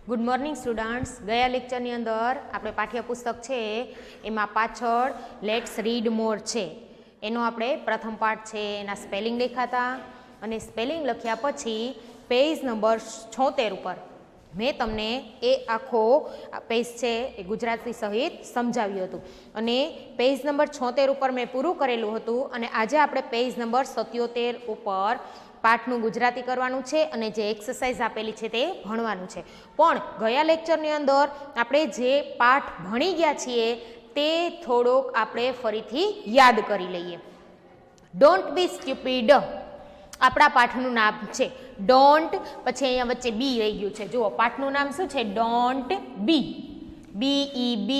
Good morning students. ગયા લેક્ચરની અંદર આપણે પાઠ્યપુસ્તક છે એમાં પાછળ લેટ્સ રીડ મોર છે એનો આપણે પ્રથમ પાઠ છે એના સ્પેલિંગ લખ્યા હતા અને સ્પેલિંગ લખ્યા પછી પેજ નંબર 76 ઉપર મેં તમને એ આખો પેજ છે એ ગુજરાતી સહિત સમજાવ્યું હતું અને પેજ નંબર 76 ઉપર મેં પૂરું કરેલું હતું અને આજે આપણે પેજ નંબર 77 ઉપર પાઠનું ગુજરાતી કરવાનું છે અને જે એક્સરસાઇઝ આપેલી છે તે ભણવાનું છે. પણ ગયા લેક્ચરની અંદર આપણે જે પાઠ ભણી ગયા છીએ તે થોડોક આપણે ફરીથી યાદ કરી લઈએ. ડોન્ટ બી સ્ટુપિડ આપણા પાઠનું નામ છે. ડોન્ટ પછી અહીંયા વચ્ચે બી રહી ગયું છે. જુઓ પાઠનું નામ શું છે? ડોન્ટ બી, BEB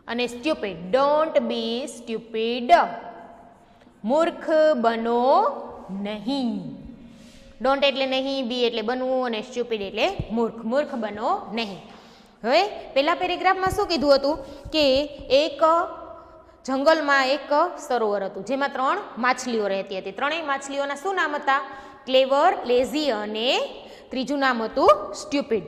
અને સ્ટુપિડ. ડોન્ટ બી સ્ટુપિડ, મૂર્ખ બનો નહીં. ડોન્ટ એટલે નહીં, બી એટલે બનવું અને સ્ટુપિડ એટલે મૂર્ખ. મૂર્ખ બનો નહીં. હવે પહેલા પેરેગ્રાફમાં શું કીધું હતું કે એક જંગલમાં એક સરોવર હતું જેમાં 3 માછલીઓ રહેતી હતી. ત્રણેય માછલીઓના શું નામ હતા? ક્લેવર, લેઝી અને ત્રીજું નામ હતું સ્ટુપિડ.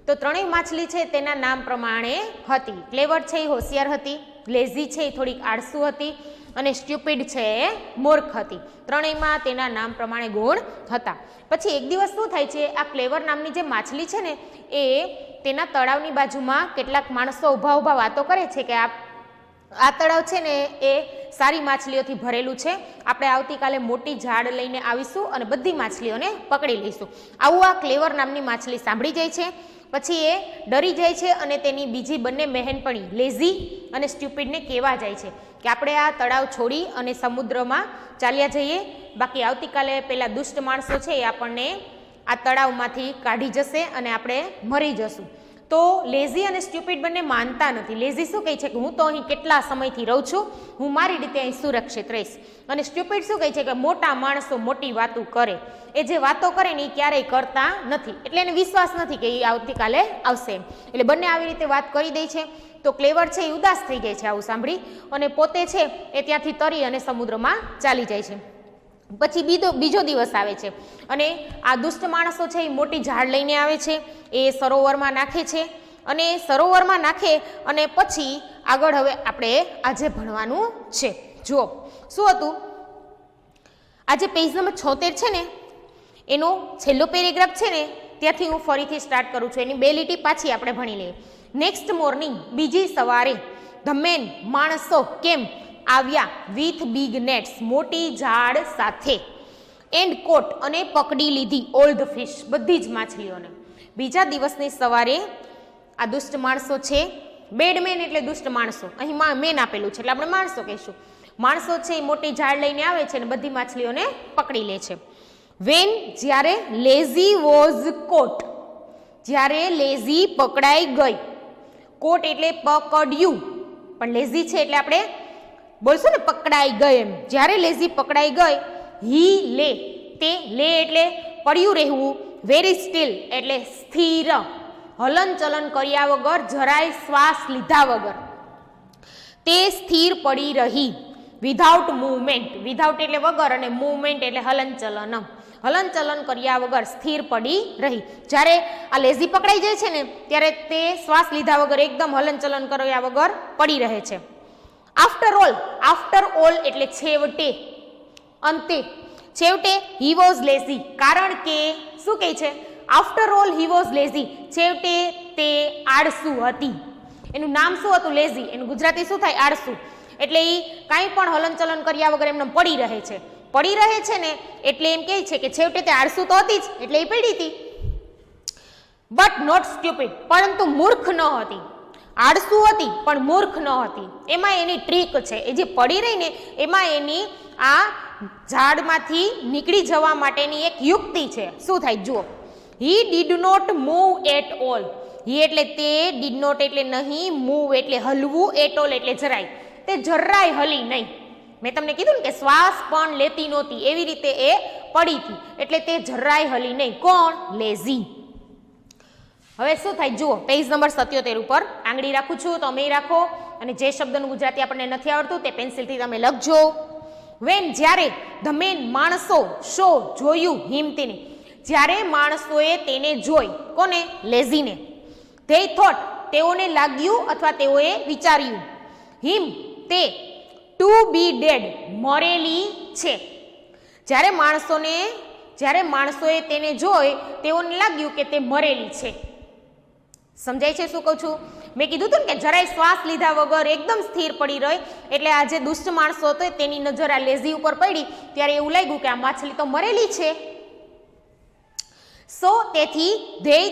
તો ત્રણેય માછલી છે તેના નામ પ્રમાણે હતી. ક્લેવર છે એ હોશિયાર હતી, લેઝી છે એ થોડીક આળસુ હતી અને સ્ટુપિડ છે એ મૂર્ખ હતી. ત્રણેયમાં તેના નામ પ્રમાણે ગુણ હતા. પછી એક દિવસ શું થાય છે, આ ક્લેવર નામની જે માછલી છે ને એ તેના તળાવની બાજુમાં કેટલાક માણસો ઊભા વાતો કરે છે કે આ તળાવ છે ને એ સારી માછલીઓથી ભરેલું છે, આપણે આવતીકાલે મોટી ઝાડ લઈને આવીશું અને બધી માછલીઓને પકડી લઈશું. આવું આ ક્લેવર નામની માછલી સાંભળી જાય છે. પછી એ ડરી જાય છે અને તેની બીજી બંને બહેનપણી લેઝી અને સ્ટુપિડને કહેવા જાય છે કે આપણે આ તળાવ છોડી અને સમુદ્રમાં ચાલ્યા જઈએ, બાકી આવતીકાલે પેલા દુષ્ટ માણસો છે એ આપણને આ તળાવમાંથી કાઢી જશે અને આપણે મરી જશું. તો લેઝી અને સ્ટુપિડ બંને માનતા નથી. લેઝી શું કહે છે કે હું તો અહીં કેટલા સમયથી રહું છું, હું મારી રીતે અહીં સુરક્ષિત રહીશ. અને સ્ટુપિડ શું કહે છે કે મોટા માણસો મોટી વાતો કરે, એ જે વાતો કરે ને એ ક્યારેય કરતા નથી, એટલે એને વિશ્વાસ નથી કે એ આવતીકાલે આવશે એમ. એટલે બંને આવી રીતે વાત કરી દે છે. તો ક્લેવર છે એ ઉદાસ થઈ જાય છે આવું સાંભળી અને પોતે છે એ ત્યાંથી તરી અને સમુદ્રમાં ચાલી જાય છે. પછી બીજો દિવસ આવે છે અને આ દુષ્ટ માણસો છે એ મોટી ઝાડ લઈને આવે છે, એ સરોવરમાં નાખે છે અને સરોવરમાં નાખે અને પછી આગળ હવે આપણે આજે ભણવાનું છે. જુઓ શું હતું, આજે પેજ નંબર 76 છે ને એનો છેલ્લો પેરેગ્રાફ છે ને ત્યાંથી હું ફરીથી સ્ટાર્ટ કરું છું. એની 2 લીટી પાછી આપણે ભણી લઈએ. નેક્સ્ટ મોર્નિંગ, બીજી સવારે, ધ મેન માણસો કેમ આવ્યા વિથ બિગ નેટ્સ મોટી ઝાડ સાથે, એન્ડ કોટ અને પકડી લીધી ઓલ ધ ફિશ બધી જ માછલીઓને. બીજા દિવસની સવારે આ દુષ્ટ માણસો છે, બેડમેન એટલે દુષ્ટ માણસો, અહીં મેન આપેલું છે એટલે આપણે માણસો કહીશું. માણસો છે એ મોટી ઝાડ લઈને આવે છે અને બધી માછલીઓને પકડી લે છે. વેન જ્યારે લેઝી વોઝ કોટ, જ્યારે લેઝી પકડાઈ ગઈ, કોટ એટલે પકડ્યું પણ લેઝી છે એટલે આપણે બોલશું ને પકડાઈ ગઈ એમ. જ્યારે લેઝી પકડાઈ ગઈ, હી લે, તે લે એટલે પડ્યું રહેવું, વેરી સ્ટીલ એટલે સ્થિર, હલન ચલન કર્યા વગર, જરાય શ્વાસ લીધા વગર તે સ્થિર પડી રહી. વિધાઉટ મૂવમેન્ટ, વિધાઉટ એટલે વગર અને મૂવમેન્ટ એટલે હલન ચલન, હલન ચલન કર્યા વગર સ્થિર પડી રહી. જ્યારે આ લેઝી પકડાઈ જાય છે ને ત્યારે તે શ્વાસ લીધા વગર એકદમ હલન ચલન કર્યા વગર પડી રહે છે. આફ્ટર ઓલ એટલે છેવટે, અંતે. છેવટે હી વોઝ લેઝી, કારણ કે શું કહે છે? After all he was lazy, છેવટે તે આળસુ હતી. એનું નામ શું હતું? લેઝી. એનું ગુજરાતી શું થાય? આળસુ. એટલે એ કાંઈ પણ હલનચલન કર્યા વગર એમને પડી રહે છે. પડી રહે છે ને એટલે એમ કહે છે કે છેવટે તે આળસુ તો હતી જ એટલે એ પડી હતી. બટ નોટ સ્ટુપિડ, પરંતુ મૂર્ખ ન હતી. આળસુ હતી પણ મૂર્ખ ન હતી. એમાં એની ટ્રીક છે, એ જે પડી રહી ને એમાં એની આ ઝાડમાંથી નીકળી જવા માટેની એક યુક્તિ છે. શું થાય જુઓ, he did not move at all. He એટલે તે, ડીડ નોટ એટલે નહીં, મૂવ એટલે હલવું, એટ ઓલ એટલે જરાય, તે જરાય હલી નહીં. મેં તમને કીધું ને કે શ્વાસ પણ લેતી નહોતી, એવી રીતે એ પડી હતી એટલે તે જરાય હલી નહીં. કોણ? લેઝી. હવે શું થાય જુઓ, પેજ નંબર 77 ઉપર આંગળી રાખું છું, તમે રાખો અને જે શબ્દનું ગુજરાતી આપણને નથી આવડતું તે પેન્સિલથી તમે લખજો. વેન જ્યારે, ધ મેન માણસો, શો જોયું, હિમ તેની, જ્યારે માણસોએ તેને જોઈ, કોને? લેઝીને. they thought, તેઓને લાગ્યું અથવા તેઓએ વિચાર્યું, him, તે, to be dead, મરેલી છે. જ્યારે માણસોએ તેને જોઈ તેઓને લાગ્યું કે તે મરેલી છે. સમજાય છે શું કહું છું? મેં કીધું હતું ને કે જરાય શ્વાસ લીધા વગર એકદમ સ્થિર પડી રહી, એટલે આ જે દુષ્ટ માણસો હતો તેની નજર આ લેઝી ઉપર પડી ત્યારે એવું લાગ્યું કે આ માછલી તો મરેલી છે. સો તેથી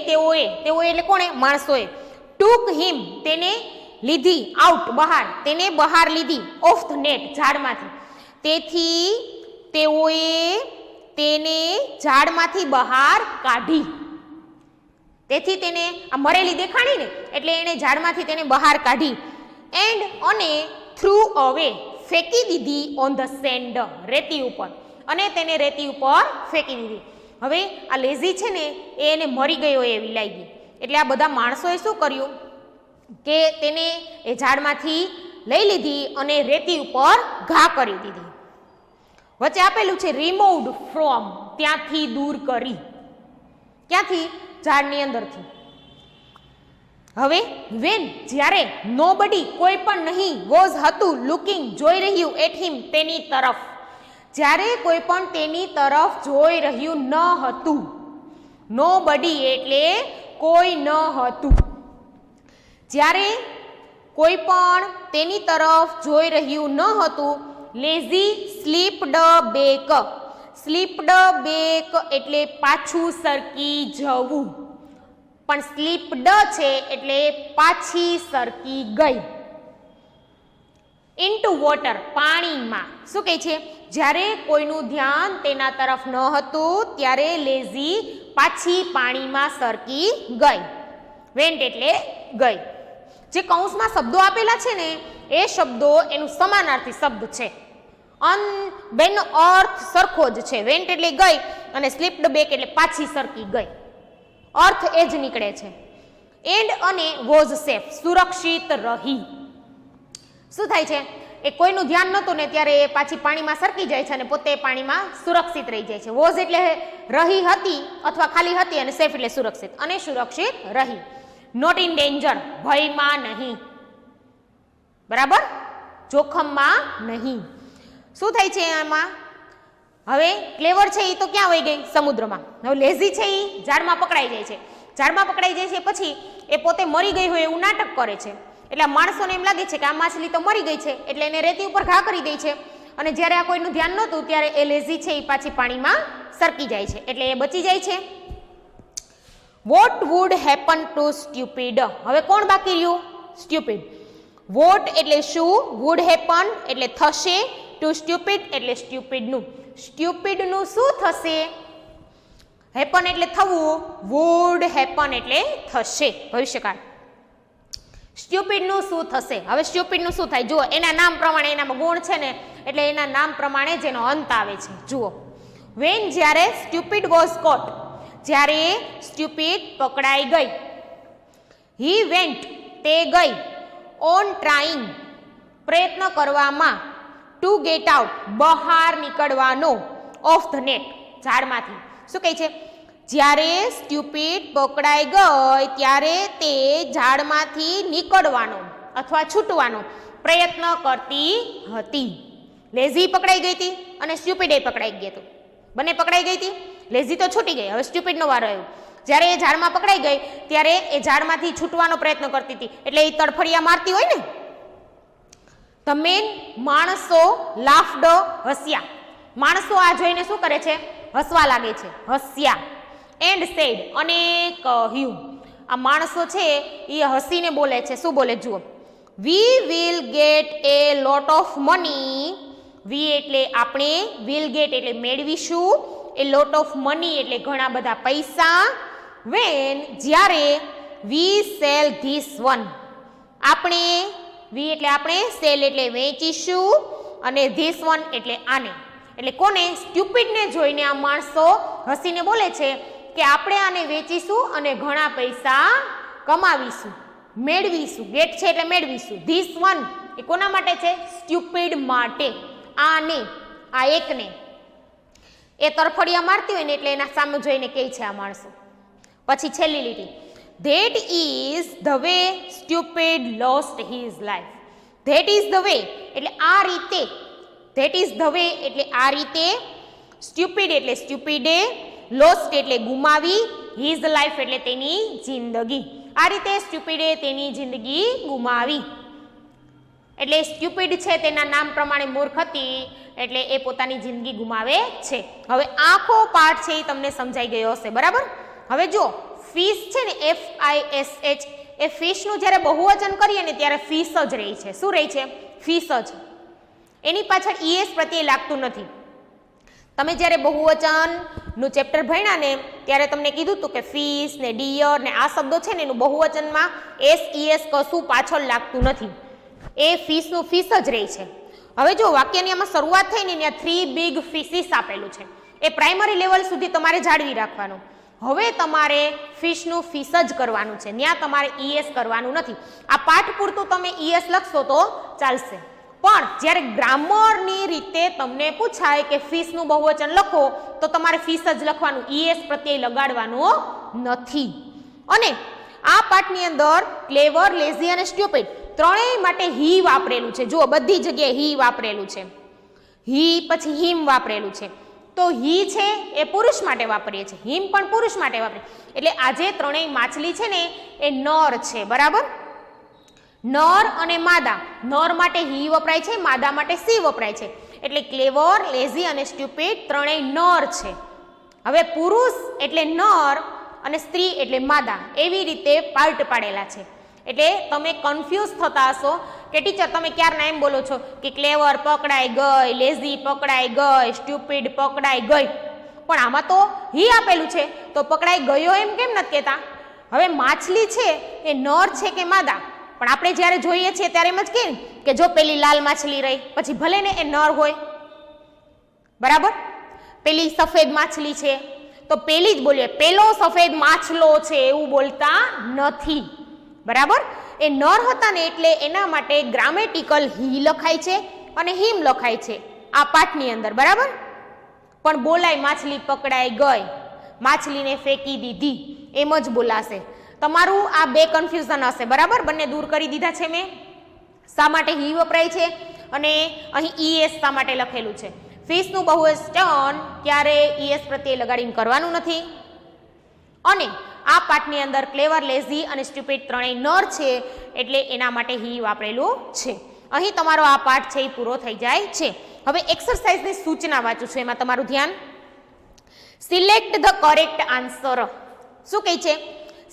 તેઓએ એટલે કોણે? માણસોએ took him, તેને લીધી, આઉટ, બહાર, તેને બહાર લીધી, ઓફ ધ નેટ, ઝાડમાંથી. તેથી તેઓએ તેને ઝાડમાંથી બહાર કાઢી. તેથી તેને આ મરેલી દેખાણી ને એટલે એને ઝાડમાંથી તેને બહાર કાઢી. એન્ડ અને થ્રુ અવે, ફેંકી દીધી, ઓન ધ સેન્ડ, રેતી ઉપર, અને તેને રેતી ઉપર ફેંકી દીધી. હવે આ લેઝી છે ને એને મરી ગયો એવી લાગી, એટલે આ બધા માણસોએ શું કર્યું કે તેને એ ઝાડમાંથી લઈ લીધી અને રેતી ઉપર ઘા કરી દીધી. વચ્ચે આપેલું છે રિમૂવ્ડ ફ્રોમ, ત્યાંથી દૂર કરી. ક્યાંથી? ઝાડની અંદરથી. હવે વેન, જ્યારે, નોબડી, કોઈ પણ નહીં, વોઝ, હતું, લુકિંગ, જોઈ રહ્યું, એટ હિમ, તેની તરફ. જ્યારે કોઈ પણ તેની તરફ જોઈ રહ્યું ન હતું. નોબડી એટલે કોઈ ન હતું. જ્યારે કોઈ પણ તેની તરફ જોઈ રહ્યું ન હતું, lazy slipped back. Slipped back એટલે પાછું સરકી જવું, પણ સ્લીપ્ડ છે એટલે પાછી સરકી ગઈ. ઇન્ટુ વોટર, પાણીમાં. શું કહે છે? જ્યારે કોઈનું ધ્યાન તેના તરફ ન હતું ત્યારે લેઝી પાછી પાણીમાં સરકી ગઈ. વેન્ટ એટલે ગઈ. જે કૌંસમાં શબ્દો આપેલા છે ને એ શબ્દો એનું સમાનાર્થી શબ્દ છે. બેનો અર્થ સરખો જ છે. વેન્ટ એટલે ગઈ અને સ્લીપ્ડ બેક એટલે પાછી સરકી ગઈ. અર્થ એ જ નીકળે છે. એન્ડ અને વોઝ સેફ, સુરક્ષિત રહી. શું થાય છે? એ કોઈનું ધ્યાન નહોતું ને ત્યારે એ પાછી પાણીમાં સરકી જાય છે અને પોતે પાણીમાં સુરક્ષિત રહી જાય છે. વોઝ એટલે રહી હતી અથવા ખાલી હતી, અને સેફ એટલે સુરક્ષિત, અને સુરક્ષિત રહી. નોટ ઇન ડેન્જર, ભયમાં નહીં. બરાબર? જોખમમાં નહીં. શું થાય છે આમાં? હવે ક્લેવર છે એ તો ક્યાં વહી ગઈ? સમુદ્રમાં. હવે લેઝી છે એ ઝાડમાં પકડાઈ જાય છે. ઝાડમાં પકડાઈ જાય છે પછી એ પોતે મરી ગઈ હોય એવું નાટક કરે છે. એટલે આ માણસોને એમ લાગે છે કે આ માછલી તો મરી ગઈ છે, એટલે એને રેતી ઉપર ઘા કરી દે છે. અને જ્યારે આ કોઈનું ધ્યાન નહોતું ત્યારે એ લેઝી છે એ પાછી પાણીમાં સરકી જાય છે, એટલે એ બચી જાય છે. What would happen to stupid. હવે કોણ બાકી રહ્યું? સ્ટ્યુપિડ. વોટ એટલે શું, વુડ હેપન એટલે થશે, ટુ સ્ટ્યુપિડ એટલે સ્ટ્યુપિડનું. સ્ટ્યુપિડનું શું થશે? હેપન એટલે થવું, વુડ હેપન એટલે થશે, ભવિષ્યકાળ. સ્ટ્યુપિડનું શું થશે? હવે સ્ટ્યુપિડનું શું થાય? જુઓ, એના નામ પ્રમાણે, એનામાં ગુણ છે ને એટલે એના નામ પ્રમાણે જેનો અંત આવે છે. જુઓ, વેન, જ્યારે, સ્ટ્યુપિડ વોઝ કોટ, જ્યારે સ્ટ્યુપિડ પકડાઈ ગઈ. હી વેન્ટ, તે ગઈ. ઓન ટ્રાઇંગ, પ્રયત્ન કરવામાં. ટુ ગેટ આઉટ, બહાર નીકળવાનો. ઓફ ધ નેટ, ઝાડમાંથી. શું કહે છે? જ્યારે સ્ટ્યુપિડ પકડાઈ ગઈ ત્યારે તે ઝાડમાંથી નીકળવાનો અથવા છૂટવાનો પ્રયત્ન કરતી હતી. લેઝી પકડાઈ ગઈ હતી અને સ્ટ્યુપિડ પકડાઈ ગઈ હતું. બંને પકડાઈ ગઈ હતી. લેઝી તો છૂટી ગઈ, હવે સ્ટ્યુપિડનો વારો આવ્યો. જ્યારે એ ઝાડમાં પકડાઈ ગઈ ત્યારે એ ઝાડમાંથી છૂટવાનો પ્રયત્ન કરતી હતી, એટલે એ તડફડિયા મારતી હોય ને. ધ મેન, માણસો, લાફ્ડ, હસ્યા. માણસો આ જોઈને શું કરે છે? હસવા લાગે છે, હસ્યા. એન્ડ સેડ, અને કહ્યું. આ માણસો છે એ હસીને બોલે છે. શું બોલે? જુઓ, we will get a lot of money. We એટલે આપણે, વિલ ગેટ એટલે મેળવીશું, એ લોટ ઓફ મની એટલે ઘણા બધા પૈસા. વેન, જ્યારે, વી સેલ ધીસ વન, આપણે, વી એટલે આપણે, સેલ એટલે વેચીશું, અને ધીસ વન એટલે આને. એટલે કોને? સ્ટ્યુપિડને જોઈને આ માણસો હસીને બોલે છે કે આપણે આને વેચીશું અને ઘણા પૈસા કમાવીશું, મેળવીશું. ગેટ છે એટલે મેળવીશું. ધીસ વન એ કોના માટે છે? સ્ટ્યુપિડ માટે. આને, આ એકને. એ તરફડિયા મારતી હોય ને એટલે એના સામે જોઈને કહે છે આ માણસો. પછી છેલ્લી લીટી, that is the way stupid lost his life. That is the way એટલે આ રીતે, ધેટ ઇઝ ધ વે એટલે આ રીતે, સ્ટુપિડ એટલે સ્ટુપિડે, લોસ્ટ એટલે ગુમાવી, હિઝ લાઈફ એટલે તેની જિંદગી. આ રીતે સ્ટુપિડે તેની જિંદગી ગુમાવી. એટલે સ્ટુપિડ છે તેના નામ પ્રમાણે મૂર્ખ હતી એટલે એ પોતાની જિંદગી ગુમાવે છે. હવે આખો પાઠ છે એ તમને સમજાઈ ગયો હશે, બરાબર. હવે જો ફિશ છે ને FISH એ ફિશનું જ્યારે બહુવચન કરીએ ને ત્યારે ફિશ જ રહી છે. શું રહી છે? ફિશ જ. એની પાછળ ES પ્રત્યય લાગતું નથી. તમે જ્યારે બહુવચનનું ચેપ્ટર ભણ્યા ને ત્યારે તમને કીધું હતું કે ફિશ ને ડિયર ને આ શબ્દો છે ને એનું બહુવચનમાં SES કશું પાછળ લાગતું નથી. એ ફિશનું ફિશ જ રહી છે. હવે જો વાક્યની આમાં શરૂઆત થઈ ને ત્યાં 3 big fishes આપેલું છે. એ પ્રાઇમરી લેવલ સુધી તમારે જાળવી રાખવાનું. હવે તમારે ફિશનું ફિશ જ કરવાનું છે, ત્યાં તમારે ES કરવાનું નથી. આ પાઠ પૂરતું તમે ES લખશો તો ચાલશે, પણ જ્યારે ગ્રામરની રીતે તમને પૂછાય કે ફિશનું બહુવચન લખો તો તમારે ફિશ જ લખવાનું, ES પ્રત્યય લગાડવાનો નથી. અને આ પાઠની અંદર ક્લેવર, લેઝી અને સ્ટુપિડ ત્રણેય માટે હી વાપરેલું છે. જુઓ બધી જગ્યાએ હી વાપરેલું છે, હી પછી હિમ વાપરેલું છે. તો હી છે એ પુરુષ માટે વાપરીએ છીએ, હિમ પણ પુરુષ માટે વાપરીએ. એટલે આજે ત્રણેય માછલી છે ને એ નર છે, બરાબર. નર અને માદા, નર માટે હી વપરાય છે, માદા માટે સી વપરાય છે. એટલે ક્લેવર, લેઝી અને સ્ટુપિડ ત્રણેય નર છે. હવે પુરુષ એટલે નર અને સ્ત્રી એટલે માદા, એવી રીતે પાર્ટ પાડેલા છે. એટલે તમે કન્ફ્યુઝ થતા હશો કે ટીચર તમે ક્યારના એમ બોલો છો કે ક્લેવર પકડાઈ ગઈ, લેઝી પકડાઈ ગઈ, સ્ટુપિડ પકડાઈ ગઈ, પણ આમાં તો હી આપેલું છે તો પકડાઈ ગયો એમ કેમ નથી કહેતા? હવે માછલી છે એ નર છે કે માદા? પણ આપણે જ્યારે જોઈએ છીએ ત્યારે એમ જ કે જો પેલી લાલ માછલી રહી, પછી ભલે ને એ નર હોય, બરાબર. પેલી સફેદ માછલી છે તો પેલી જ બોલીએ, પેલો સફેદ માછલો છે એવું બોલતા નથી, બરાબર. એ નર હતા ને એટલે એના માટે ગ્રામેટિકલ હી લખાય છે અને હિમ લખાય છે આ પાઠની અંદર, બરાબર. પણ બોલાય માછલી પકડાઈ ગઈ, માછલીને ફેંકી દીધી એમ જ બોલાશે. તમારું આ બે કન્ફ્યુઝન હશે, બરાબર. બંને દૂર કરી દીધા છે મેં. શા માટે હી વપરાય છે અને અહીં ES શા માટે લખેલું છે? ફિશનું બહુવચન ક્યારે ES પ્રત્યે લગાડીને કરવાનું નથી. અને આ પાઠની અંદર ક્લેવર, લેઝી અને સ્ટુપિડ ત્રણેય નર છે એટલે એના માટે હી વાપરેલું છે. અહીં તમારો આ પાઠ છે એ પૂરો થઈ જાય છે. હવે એક્સરસાઇઝની સૂચના વાંચું છું, એમાં તમારું ધ્યાન. Select the correct answer. શું કહે છે?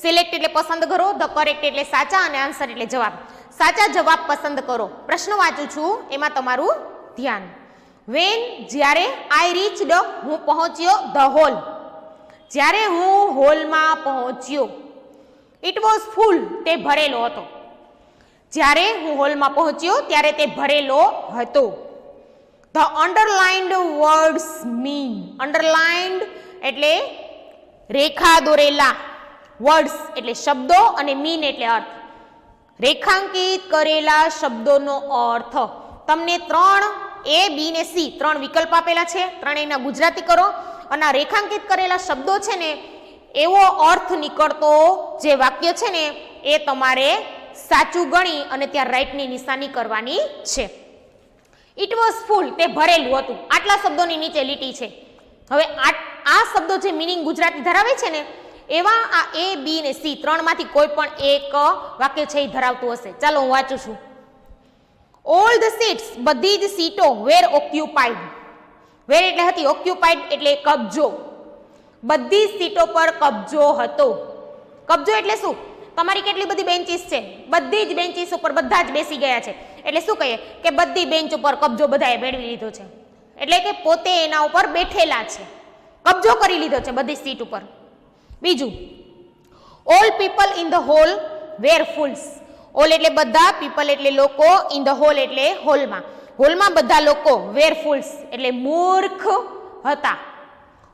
સિલેક્ટ એટલે પસંદ કરો, ધ કરેક્ટ એટલે સાચા અને આન્સર એટલે જવાબ. સાચા જવાબ પસંદ કરો. પ્રશ્ન વાંચું છું, એમાં તમારું ધ્યાન. વેન જ્યારે આઈ રીચ્ડ હું પહોંચ્યો ધ હોલ. જ્યારે હું હોલમાં પહોંચ્યો. ઇટ વોઝ ફૂલ તે ભરેલો હતો. જ્યારે હું હોલમાં પહોંચ્યો ત્યારે તે ભરેલો હતો. The underlined words mean. Underlined એટલે રેખા દોરેલા, વર્ડ્સ એટલે શબ્દો અને મીન એટલે અર્થ. રેખાંકિત કરેલા શબ્દોનો અર્થ. તમને 3 A, B ને C 3 વિકલ્પ આપેલા છે, ત્રણેયના ગુજરાતી કરો અને રેખાંકિત કરેલા શબ્દો છે ને એવો અર્થ નીકળતો જે વાક્ય છે ને એ તમારે સાચું ગણી અને ત્યાં રાઈટની નિશાની કરવાની છે. ઇટ વોઝ ફૂલ તે ભરેલું હતું. આટલા શબ્દોની નીચે લીટી છે. હવે આ શબ્દો જે મિનિંગ ગુજરાતી ધરાવે છે ને એવા આ A, B ને C 3 માંથી કોઈ પણ એક વાક્ય છે એ ધરાવતું હશે. ચાલો હું વાંચું છું. ઓલ ધ સીટ્સ બધી જ સીટો વેર ઓક્યુપાઈડ. વેર એટલે હતી, ઓક્યુપાઈડ એટલે કબજો. બધી સીટો પર કબજો હતો. કબજો એટલે શું? તમારી કેટલી બધી બેન્ચીસ છે, બધી જ બેન્ચીસ ઉપર બધા જ બેસી ગયા છે. એટલે શું કહીએ કે બધી બેન્ચ ઉપર કબજો બધાએ મેળવી લીધો છે. એટલે કે પોતે એના ઉપર બેઠેલા છે, કબજો કરી લીધો છે બધી સીટ ઉપર. બીજું, all people in the hall were fools. All એટલે બધા, પીપલ એટલે લોકો, ઇન ધ હોલ એટલે હોલમાં. હોલમાં બધા લોકો, વેર ફૂલ્સ એટલે મૂર્ખ હતા.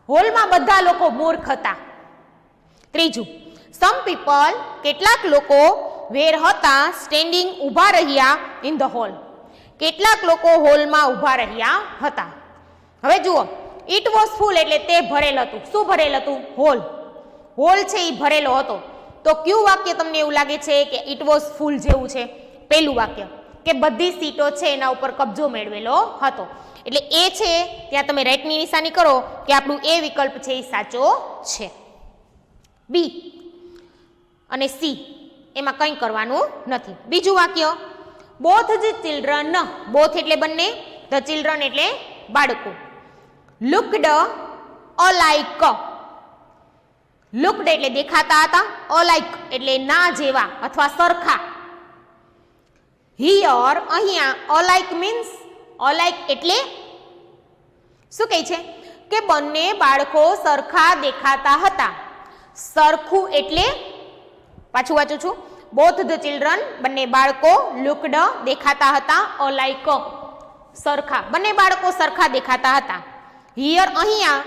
હોલમાં બધા લોકો મૂર્ખ હતા. ત્રીજું, સમ પીપલ કેટલાક લોકો વેર હતા સ્ટેન્ડિંગ ઊભા રહ્યા ઇન ધ હોલ. કેટલાક લોકો હોલમાં ઊભા રહ્યા હતા. હવે જુઓ, ઇટ વોઝ ફૂલ એટલે તે ભરેલ હતું. શું ભરેલ હતું? હોલ. હોલ છે એ ભરેલો હતો. તો કયું વાક્ય તમને એવું લાગે છે કે ઇટ વોઝ ફૂલ જેવું છે? પહેલું વાક્ય, કે બધી સીટો છે એના ઉપર કબજો મેળવેલો હતો. એટલે એ છે ત્યાં તમે રાઈટની નિશાની કરો કે આપણું એ વિકલ્પ છે એ સાચો છે. બી અને સી એમાં કંઈ કરવાનું નથી. બીજું વાક્ય, બોથ ધ ચિલ્ડ્રન, બોથ એટલે બંને, ધ ચિલ્ડ્રન એટલે બાળકો, લુકડ અલાઇક, લુકડ એટલે દેખાતા હતા, અલાઇક એટલે ના જેવા અથવા સરખા. હિયર અહીંયા અલાઇક મીન્સ, અલાઇક એટલે શું કહે છે કે બંને બાળકો સરખા દેખાતા હતા. સરખું એટલે, પાછું વાંચું છું, બોથ ધ ચિલ્ડ્રન બંને બાળકો, લુકડ દેખાતા હતા, અલાઇક સરખા, બંને બાળકો સરખા દેખાતા હતા. હિયર અહીંયા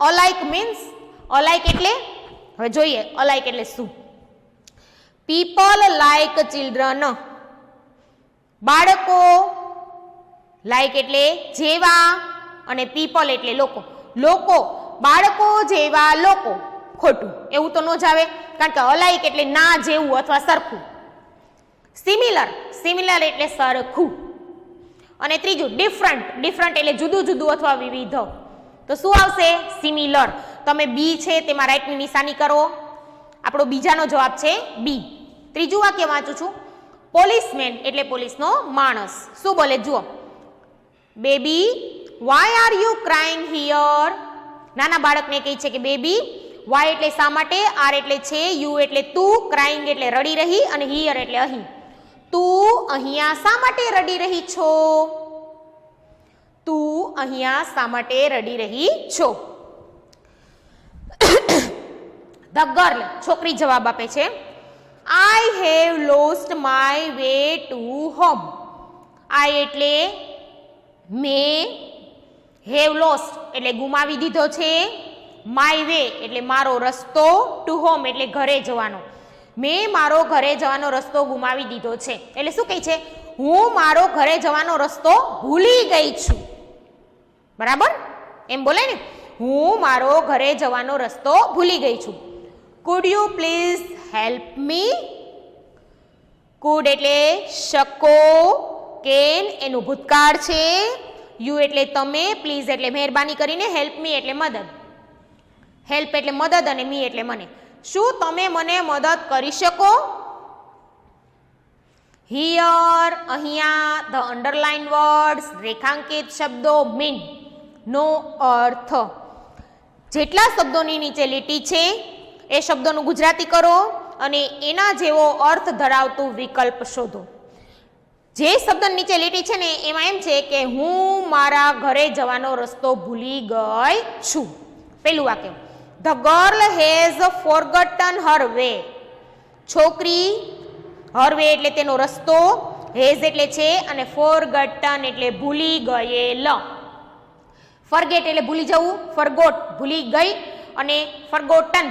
અલાઇક મીન્સ, અલાઇક એટલે હવે જોઈએ અલાઇક એટલે શું. પીપલ લાઇક ચિલ્ડ્રન, બાળકો, લાઇક એટલે જેવા અને પીપલ એટલે લોકો, લોકો બાળકો જેવા લોકો. ખોટું, એવું તો ન જ આવે કારણ કે અલાઇક એટલે ના જેવું અથવા સરખું. સિમિલર, સિમિલર એટલે સરખું. અને ત્રીજું ડિફરન્ટ, ડિફરન્ટ એટલે જુદું જુદું અથવા વિવિધ. તો શું આવશે? સિમિલર. તમે બી છે તેમાં રાઈટની નિશાની કરો. આપણો બીજાનો જવાબ છે બી. ત્રીજું વાક્ય વાંચું છું, પોલીસમેન એટલે પોલીસનો માણસ. શું બોલે જુઓ, baby why are you crying here. નાના બાળકને કહે છે કે બેબી, વાય એટલે શા માટે, આર એટલે છે, યુ એટલે તું, ક્રાઇંગ એટલે રડી રહી અને હિયર એટલે અહીં. તું અહીંયા શા માટે રડી રહી છો? તું અહીંયા શા માટે રડી રહી છો? ધ ગર્લ છોકરી જવાબ આપે છે, I have lost my way to home. I એટલે મેં, હેવ લોસ્ટ એટલે ગુમાવી દીધો છે, માય વે એટલે મારો રસ્તો, ટુ હોમ એટલે ઘરે જવાનો. મેં મારો ઘરે જવાનો રસ્તો ગુમાવી દીધો છે. એટલે શું કહે છે? હું મારો ઘરે જવાનો રસ્તો ભૂલી ગઈ છું. બરાબર? એમ બોલે ને, હું મારો ઘરે જવાનો રસ્તો ભૂલી ગઈ છું. Food you please help me. Food એટલે શકો, કેન એનું ભૂતકાળ છે, યુ એટલે તમે, પ્લીઝ એટલે મહેરબાની કરીને, હેલ્પ મી એટલે મદદ. હેલ્પ એટલે મદદ અને મી એટલે મને. શું તમે મને મદદ કરી શકો? હિયર અહીંયા ધ અંડરલાઇન વર્ડ્સ રેખાંકિત શબ્દો મીન નો અર્થ. જેટલા શબ્દોની નીચે લીટી છે એ શબ્દોનું ગુજરાતી કરો અને એના જેવો અર્થ ધરાવતું વિકલ્પ શોધો. જે શબ્દ નીચે લીટી છે ને એમાં એમ છે કે હું મારા ઘરે જવાનો રસ્તો ભૂલી ગઈ છું. પેલું વાક્ય, the girl has forgotten her way. છોકરી, હર વે એટલે તેનો રસ્તો, હેઝ એટલે છે અને ફોરગટન એટલે ભૂલી ગયેલ. ફરગેટ એટલે ભૂલી જવું, ફરગોટ ભૂલી ગઈ અને ફરગોટન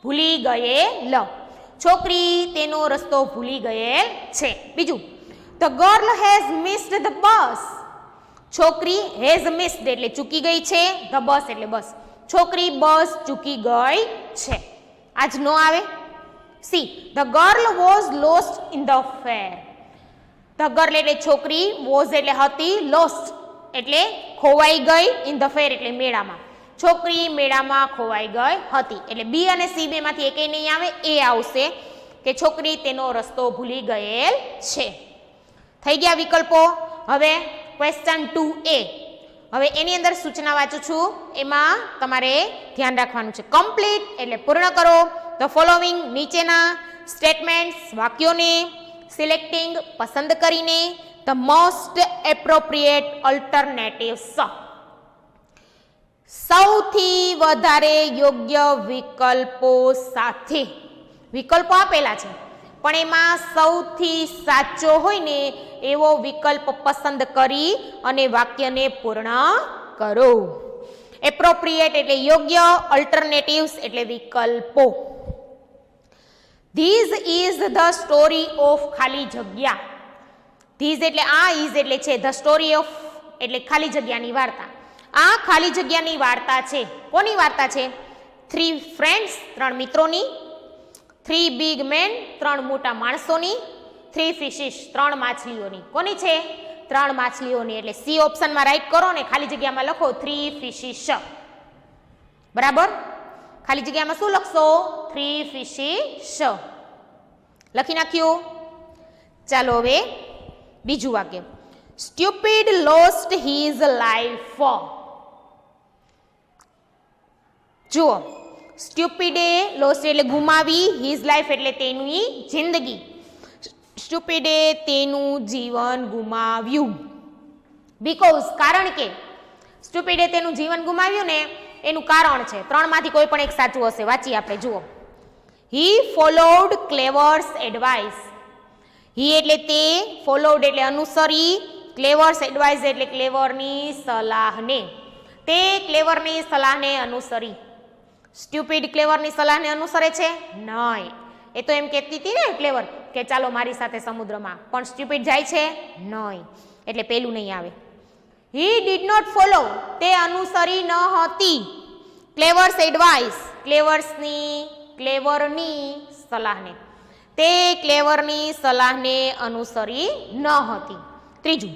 ભૂલી ગયેલ. છોકરી તેનો રસ્તો ભૂલી ગયેલ છે. બીજું, the girl has missed the bus. છોકરી હેઝ મિસ્ડ એટલે ચૂકી ગઈ છે, ધ બસ એટલે બસ. છોકરી બસ ચૂકી ગઈ છે. આજ નો આવે. C, the girl was lost in the fair. The girl એટલે છોકરી, વોઝ એટલે હતી, લોસ્ટ એટલે ખોવાઈ ગઈ, ઇન ધ ફેર એટલે મેળામાં. છોકરી મેળામાં ખોવાઈ ગઈ હતી. એટલે બી અને સી બે માંથી એકેય નહીં આવે, એ આવશે કે છોકરી તેનો રસ્તો ભૂલી ગયેલ છે. થઈ ગયા વિકલ્પો. હવે ક્વેશ્ચન 2A. હવે એની અંદર સૂચના વાંચું છું, એમાં તમારે ધ્યાન રાખવાનું છે. કમ્પ્લીટ એટલે પૂર્ણ કરો ધ ફોલોવિંગ નીચેના સ્ટેટમેન્ટ્સ વાક્યોને, સિલેક્ટિંગ પસંદ કરીને ધ મોસ્ટ એપ્રોપ્રિએટ અલ્ટરનેટિવ્સ. સૌથી વધારે યોગ્ય વિકલ્પો સાથે. વિકલ્પો આપેલા છે પણ એમાં સૌથી સાચો હોય ને એવો વિકલ્પ પસંદ કરી અને વાક્યને પૂર્ણ કરો. એપ્રોપ્રિએટ એટલે યોગ્ય, અલ્ટરનેટિવ્સ એટલે વિકલ્પો. These is the story of ખાલી જગ્યા. ધીઝ એટલે આ, ઇઝ એટલે છે, ધ સ્ટોરી ઓફ એટલે ખાલી જગ્યાની વાર્તા. આ ખાલી જગ્યાની વાર્તા છે. કોની વાર્તા છે? 3 ફ્રેન્ડ્સ, 3 મિત્રોની, 3 બિગ મેન, 3 મોટા માણસોની, 3 ફિશિસ, 3 માછલીઓની. કોની છે? 3 માછલીઓની. એટલે સી ઓપ્શનમાં રાઈટ કરો ને ખાલી જગ્યામાં લખો 3 ફિશિસ. બરાબર? ખાલી જગ્યામાં શું લખશો? 3 ફિશિસ લખી નાખ્યું. ચાલો હવે બીજું વાક્ય. Stupid lost his life. જુઓ, સ્ટુપિડે લોસ્ટ એટલે ગુમાવી, હિઝ લાઈફ એટલે તેની જિંદગી. સ્ટુપિડે તેનું જીવન ગુમાવ્યું. બીકોઝ કારણ કે સ્ટુપિડે તેનું જીવન ગુમાવ્યું ને એનું કારણ છે. 3 માંથી કોઈ પણ એક સાચું હશે. વાંચીએ આપણે. જુઓ, હી ફોલોડ ક્લેવર્સ એડવાઇસ. હી એટલે તે, ફોલોડ એટલે અનુસરી, ક્લેવર્સ એડવાઇસ એટલે ક્લેવરની સલાહને. તે ક્લેવરની સલાહને અનુસરી. સ્ટુપિડ ક્લેવરની સલાહને અનુસરે છે? નહીં. એ તો એમ કહેતી હતી ને ક્લેવર કે ચાલો મારી સાથે સમુદ્રમાં, પણ સ્ટુપિડ જાય છે? નહીં. એટલે પેલું નહીં આવે. He did not follow. તે અનુસરી ન હતી ક્લેવર્સ એડવાઇસ. ક્લેવરની સલાહને. તે ક્લેવરની સલાહને અનુસરી ન હતી. ત્રીજું,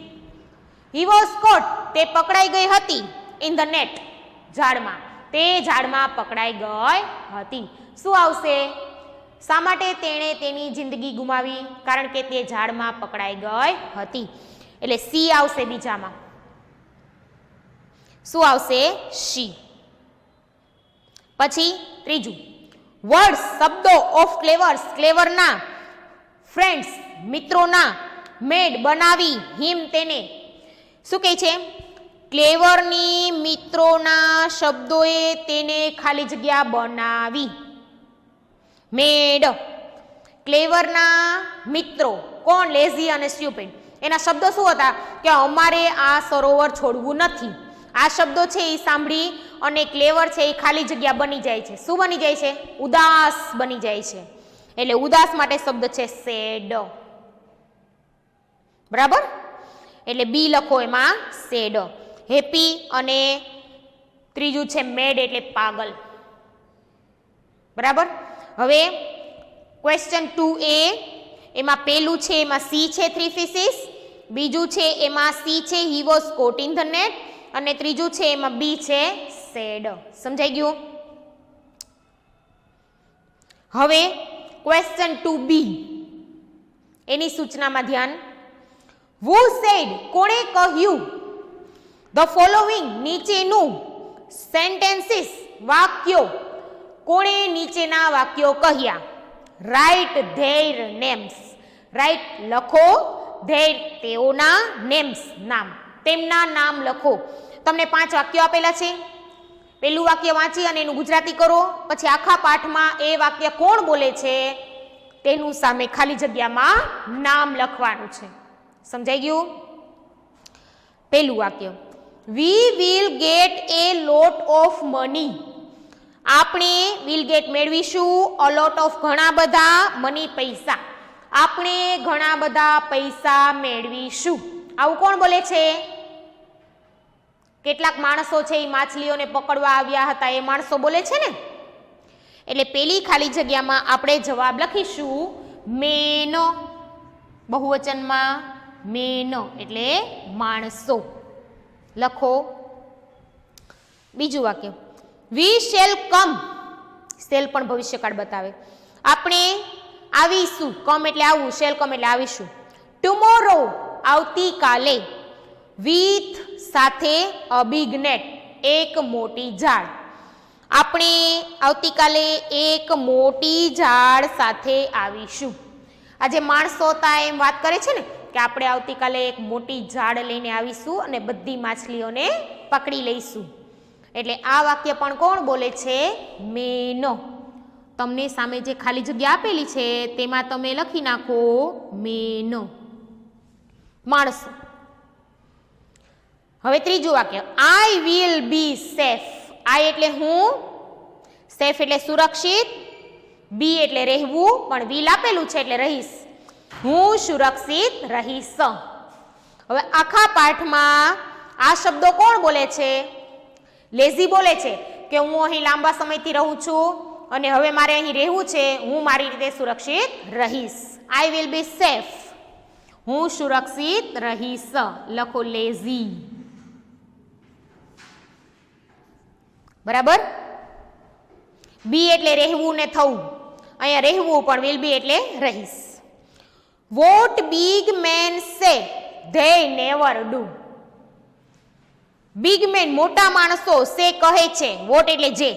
હી વોઝ કોટ. તે પકડાઈ ગઈ હતી ઇન ધ નેટ. ઝાડમાં. તે ઝાડમાં પકડાઈ ગઈ હતી. શું આવશે? શા માટે તેણે તેની જિંદગી ગુમાવી? કારણ કે તે ઝાડમાં પકડાઈ ગઈ હતી. એટલે સી આવશે બીજામાં. શું આવશે? સી. પછી ત્રીજું, વર્ડ્સ શબ્દો ઓફ ક્લેવર્સ. ક્લેવરના, ફ્રેન્ડ્સ મિત્રોના, મેડ બનાવી, હિમ તેને. શું કહે છે? ક્લેવરની મિત્રોના શબ્દોએ તેને ખાલી જગ્યા બનાવી. મેડ. ક્લેવરના મિત્રો કોણ? લેઝી અને સ્ટુપિડ. એના શબ્દો શું હતા? કે અમારે આ સરોવર છોડવું નથી. આ શબ્દો છે એ સાંભળી અને ક્લેવર છે એ ખાલી જગ્યા બની જાય છે. શું બની જાય છે? ઉદાસ બની જાય છે. એટલે ઉદાસ માટે શબ્દ છે સેડ. બરાબર? એટલે બી લખો એમાં સેડ. હેપી અને ત્રીજું છે મેડ એટલે પાગલ. બરાબર? હવે ક્વેશ્ચન 2A એમાં પેલું છે એમાં સી છે 3 ફિશિસ, બીજું છે એમાં સી છે he was caught in the net, અને ત્રીજું છે એમાં બી છે સેડ. સમજાઈ ગયું? હવે ક્વેશ્ચન 2B એની સૂચનામાં ધ્યાન. who said કોણે કહ્યું the following નીચેનું sentences વાક્યો. કોણે નીચેના વાક્યો કહ્યા? Write their names. રાઇટ લખો, ધેર તેઓના, નેમ્સ નામ, તેમના નામ લખો. તમને 5 વાક્યો આપેલા છે. પેલું વાક્ય વાંચી અને એનું ગુજરાતી કરો. પછી આખા પાઠમાં એ વાક્ય કોણ બોલે છે તેનું સામે ખાલી જગ્યામાં નામ લખવાનું છે. સમજાઈ ગયું? પેલું વાક્ય, વી will get a lot of money. આપણે વિલ ગેટ મેળવીશું, અ લોટ ઓફ ઘણા બધા, મની પૈસા. આપણે ઘણા બધા પૈસા મેળવીશું. આવું કોણ બોલે છે? કેટલાક માણસો છે એ માછલીઓને પકડવા આવ્યા હતા એ માણસો બોલે છે ને. એટલે પેલી ખાલી જગ્યામાં આપણે જવાબ લખીશું મેન. બહુવચનમાં મેન એટલે માણસો. લખો. બીજું વાક્ય, વી શેલ કમ. શેલ પણ ભવિષ્યકાળ બતાવે. આપણે આવીશું. કમ એટલે આવવું, શેલ કમ એટલે આવીશું. ટુમોરો આવતીકાલે. વિથ સાથે, અ બિગ નેટ એક મોટી ઝાડ. આપણે આવતીકાલે એક મોટી ઝાડ સાથે આવીશું. આ જે માણસો હતા એમ વાત કરે છે ને કે આપણે આવતીકાલે એક મોટી ઝાડ લઈને આવીશું અને બધી માછલીઓને પકડી લઈશું. એટલે આ વાક્ય પણ કોણ બોલે છે? મેનો. તમને સામે જે ખાલી જગ્યા આપેલી છે તેમાં તમે લખી નાખો મેનો, માણસો. હવે ત્રીજું વાક્ય, આઈ વિલ બી સેફ. આઈ એટલે હું, સેફ એટલે સુરક્ષિત, બી એટલે રહેવું, પણ વિલ આપેલું છે એટલે રહીશ. હું સુરક્ષિત રહીશ. હવે આખા પાઠમાં આ શબ્દો કોણ બોલે છે? લેઝી બોલે છે કે હું અહીં લાંબા સમયથી રહું છું અને હવે મારે અહીં રહેવું છે, હું મારી રીતે સુરક્ષિત રહીશ. I will be safe. હું સુરક્ષિત રહીશ. લખો લેઝી. બરાબર. બી એટલે રહેવું ને થવું. અહીંયા રહેવું પણ વિલ બી એટલે રહીશ. What big men say they never do. Big men મોટા માણસો સે કહે છે, વોટ એટલે જે,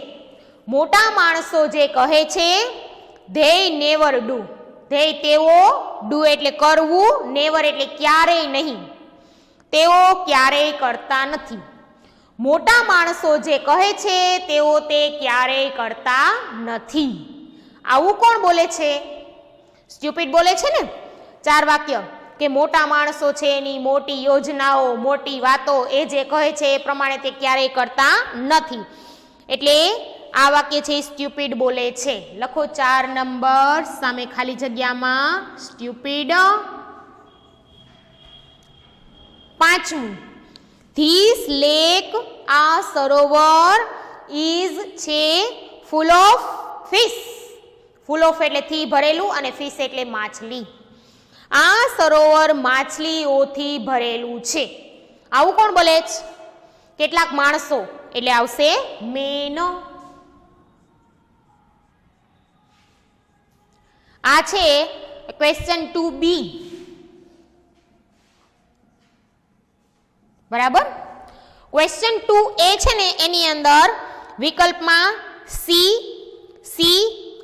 મોટા માણસો જે કહે છે, ધે નેવર ડુ. ધે તેઓ, ડુ એટલે કરવું, નેવર એટલે ક્યારેય નહીં. તેઓ ક્યારેય કરતા નથી. મોટા માણસો જે કહે છે તેઓ તે ક્યારેય કરતા નથી. આવું કોણ બોલે છે? સ્ટુપિડ બોલે છે ને. 4 વાક્ય કે મોટા માણસો છે એની મોટી યોજનાઓ, મોટી વાતો એ જે કહે છે એ પ્રમાણે તે ક્યારેય કરતા નથી. એટલે આ વાક્ય છે સ્ટુપિડ બોલે છે. લખો 4 નંબર સામે ખાલી જગ્યામાં સ્ટુપિડ. 5મું, ધીસ લેક આ સરોવર ઇઝ છે full of fish. Full of એટલે થી ભરેલું અને ફિશ એટલે માછલી. આ સરોવર માછલીઓથી ભરેલું છે. આવું કોણ બોલે છે? કેટલાક માણસો એટલે આવશે મેન. આ છે ક્વેશ્ચન 2B. બરાબર. ક્વેશ્ચન 2A છે ને એની અંદર વિકલ્પમાં C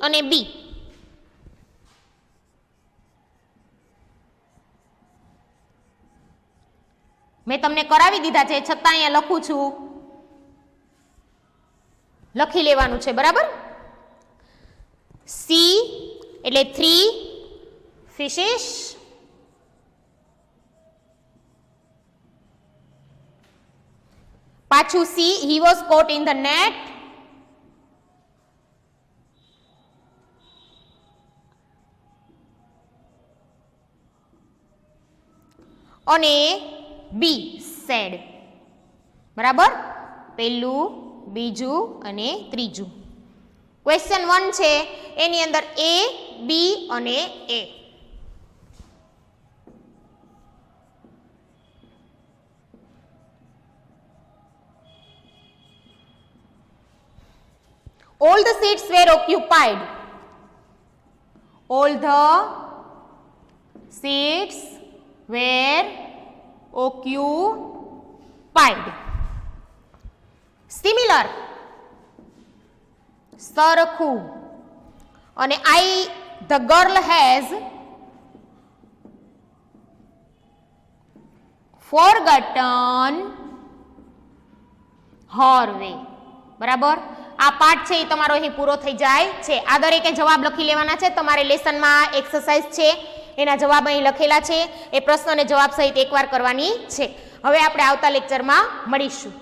અને B. મેં તમને કરાવી દીધા છે છતાં અહીંયા લખું છું, લખી લેવાનું છે. બરાબર. C એટલે 3 fishes. પાછું C, he was caught in the net. અને B, said. બરાબર. પહેલું, બીજું અને ત્રીજું. ક્વેશ્ચન 1 છે એની અંદર A, B અને A. All the seats were occupied. All the seats were occupied. Similar, સરખું. અને the girl has forgotten her way. બરાબર. આ પાઠ છે એ તમારો અહીં પૂરો થઈ જાય છે. આ દરેકે જવાબ લખી લેવાના છે. તમારે લેસનમાં એક્સરસાઇઝ છે એના જવાબ અહીં લખેલા છે. એ પ્રશ્ન અને જવાબ સહિત એકવાર કરવાની છે. હવે આપણે આવતા લેક્ચરમાં મળીશું.